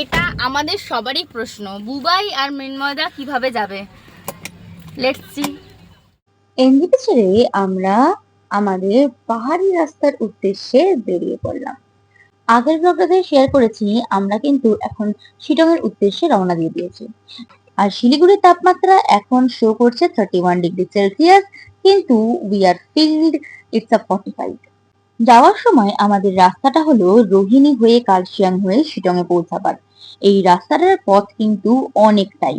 এটা আমাদের সবারই প্রশ্ন, বুবাই আর মৃন্ময়দা কিভাবে যাবে। Let's see. এনজিপি ছেড়ে আমরা আমাদের পাহাড়ি রাস্তার উদ্দেশ্যে বেরিয়ে পড়লাম। আগের ব্লগটাতে শেয়ার করেছি আমরা কিন্তু এখন শিলং এর উদ্দেশ্যে রওনা দিয়ে দিয়েছি। আর শিলিগুড়ির তাপমাত্রা এখন শো করছে 31°C, কিন্তু we are field it's a 45। যাওয়ার সময় আমাদের রাস্তাটা হলো রোহিণী হয়ে কালশিয়াং হয়ে শিলং এ পৌঁছাবার। এই রাস্তাটার পথ কিন্তু অনেকটাই।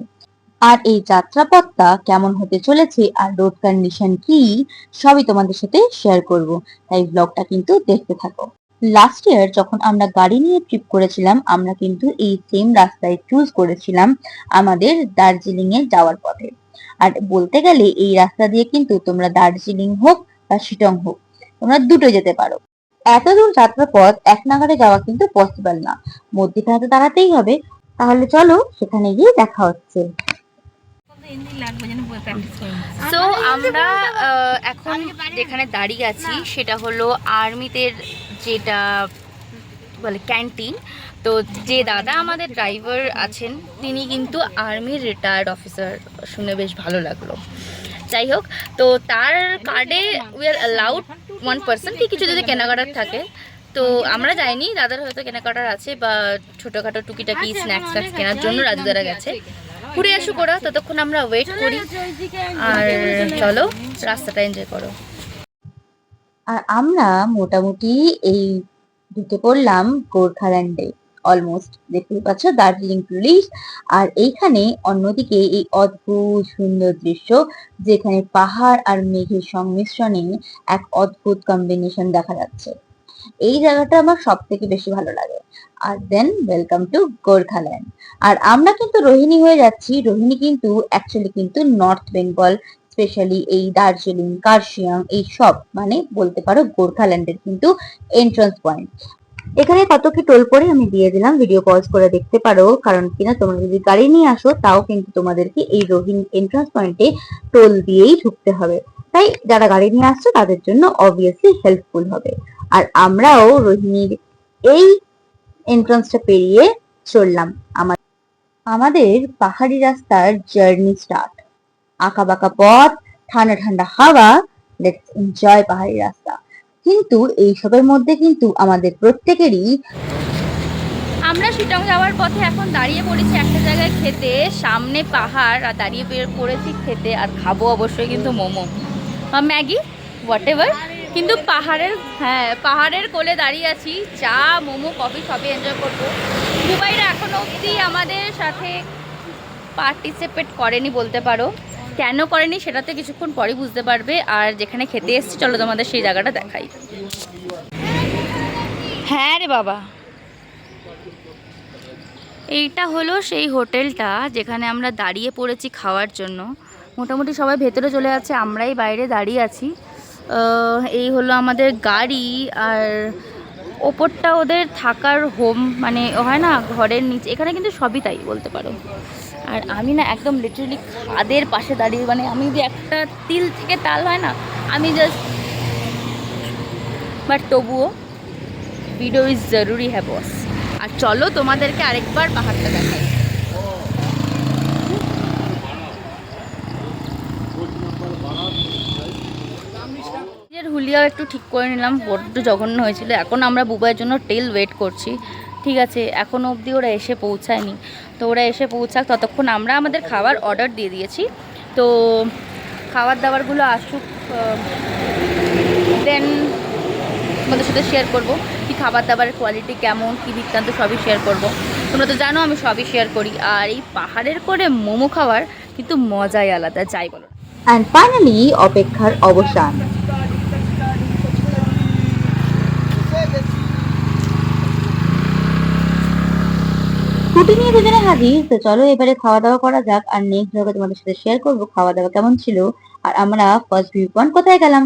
আর এই যাত্রাপথটা কেমন হতে চলেছে আর রোড কন্ডিশন কি, সবই তোমাদের সাথে শেয়ার করব, তাই ব্লগটা কিন্তু দেখতে থাকো। লাস্ট ইয়ার যখন আমরা গাড়ি নিয়ে ট্রিপ করেছিলাম আমরা কিন্তু এই সেম রাস্তায় চুজ করেছিলাম আমাদের দার্জিলিং এ যাওয়ার পথে। আর বলতে গেলে এই রাস্তা দিয়ে কিন্তু তোমরা দার্জিলিং হোক বা শিলং হোক তোমরা দুটো যেতে পারো। এত দূর যাত্রাপথ এক নাগাড়ে যাওয়া কিন্তু পসিবল না, মধ্যখানে দাঁড়াতেই হবে। তাহলে চলো সেখানে গিয়ে দেখা হচ্ছে। সো আমরা এখন যেখানে দাঁড়িয়ে আছি সেটা হলো আর্মিদের যেটা বলে ক্যান্টিন। তো যে দাদা আমাদের ড্রাইভার আছেন তিনি কিন্তু আর্মির রিটায়ার্ড অফিসার, শুনে বেশ ভালো লাগলো। যাই হোক, তো তার কার্ডে উই আর অ্যালাউড 1 পার্সন কি কিছু যদি কেনাকাটার থাকে। তো আমরা যাইনি, দাদার হয়তো কেনাকাটার আছে বা ছোটোখাটো টুকিটাকি স্ন্যাক্স ট্যাক্স কেনার জন্য রাজু দাদা গেছে। ঘুরে আসুক ওরা, ততক্ষণ আমরা ওয়েট করি। আর চলো রাস্তাটা এনজয় করো। আর আমরা মোটামুটি এই ঢুকে পড়লাম গোর্খাল্যান্ডে। অলমোস্ট দেখতেই পাচ্ছ দার্জিলিং পুলিশ। আর এইখানে অন্যদিকে এই অদ্ভুত সুন্দর দৃশ্য, যেখানে পাহাড় আর মেঘের সংমিশ্রণে এক অদ্ভুত কম্বিনেশন দেখা যাচ্ছে। এই জায়গাটা আমার সব থেকে বেশি ভালো লাগে। আর দেন ওয়েলকাম টু গোর্খাল্যান্ড। আর আমরা কিন্তু রোহিণী হয়ে যাচ্ছি। রোহিণী কিন্তু অ্যাকচুয়ালি কিন্তু নর্থ বেঙ্গল, স্পেশালি এই দার্জিলিং কার্শিয়াং এই সব মানে বলতে পারো গোর্খাল্যান্ডের কিন্তু এন্ট্রান্স পয়েন্ট। এখানে কত কি টোল পরে আমি দিয়ে দিলাম, ভিডিও পজ করে দেখতে পারো। কারণ কিনা তোমরা যদি গাড়ি নিয়ে আসো তাও কিন্তু তোমাদেরকে এই রোহিণী এন্ট্রান্স পয়েন্টে টোল দিয়েই ঢুকতে হবে। তাই যারা গাড়ি নিয়ে আসছো তাদের জন্য অবভিয়াসলি হেল্পফুল হবে। আর আমরাও রোহিণীর এই এন্ট্রান্সটা পেরিয়ে চললাম আমাদের পাহাড়ি রাস্তার জার্নি স্টার্ট। আঁকা বাঁকা পথ, ঠান্ডা ঠান্ডা হাওয়া, লেটস এনজয় পাহাড়ি রাস্তা। কিন্তু এইসবের মধ্যে কিন্তু আমাদের প্রত্যেকেরই আমরা শিলং যাওয়ার পথে এখন দাঁড়িয়ে পড়েছি একটা জায়গায় খেতে, সামনে পাহাড়, আর দাঁড়িয়ে পড়েছি খেতে। আর খাবো অবশ্যই কিন্তু মোমো বা ম্যাগি হোয়াট এভার, কিন্তু পাহাড়ের কোলে দাঁড়িয়ে আছি, চা মোমো কফি সবই এনজয় করবো। দুবাইরা এখনো অবধি আমাদের সাথে পার্টিসিপেট করেনি বলতে পারো। কেন করেনি সেটাতে কিছুক্ষণ পরে বুঝতে পারবে। আর যেখানে খেতে এসেছি চলো তোমাদের সেই জায়গাটা দেখাই। হ্যাঁ রে বাবা, এইটা হলো সেই হোটেলটা যেখানে আমরা দাঁড়িয়ে পড়েছি খাওয়ার জন্য। মোটামুটি সবাই ভেতরে চলে যাচ্ছে, আমরাই বাইরে দাঁড়িয়ে আছি। এই হলো আমাদের গাড়ি। আর ওপরটা ওদের থাকার হোম, মানে হয় না ঘরের নিচে, এখানে কিন্তু সবই তাই বলতে পারো। আর আমি না একদম লিটারালি খাদের পাশে দাঁড়িয়ে, মানে আমি যে একটা তিল থেকে তাল হয় না, আমি জাস্ট, বাট তবুও ভিডিও ইজ জরুরি হ্যাঁ বস। আর চলো তোমাদেরকে আরেকবার পাহাড়টা দেখাই। হুলিয়াও একটু ঠিক করে নিলাম, বড্ড জঘন্য হয়েছিল। এখন আমরা বুবাইয়ের জন্য টেল ওয়েট করছি। ঠিক আছে, এখনও অবধি ওরা এসে পৌঁছায়নি, তো ওরা এসে পৌঁছাক ততক্ষণ আমরা আমাদের খাবার অর্ডার দিয়ে দিয়েছি। তো খাবার দাবারগুলো আসুক, দেন তোমাদের সাথে শেয়ার করবো কি খাবার দাবারের কোয়ালিটি কেমন, কি বৃত্তান্ত সবই শেয়ার করব। তোমরা তো জানো আমি সবই শেয়ার করি। আর এই পাহাড়ের করে মোমো খাওয়ার কিন্তু মজাই আলাদা, যাই বলো। অ্যান্ড ফাইনালি অপেক্ষার অবসান। ছুটি নিয়ে দুজনে হাজির। তো চলো এবারে খাওয়া দাওয়া করা যাক। আর নেক্সট ব্লগে তোমাদের সাথে শেয়ার করবো খাওয়া দাওয়া কেমন ছিল আর আমরা ফার্স্ট ভিউ পয়েন্ট কোথায় গেলাম।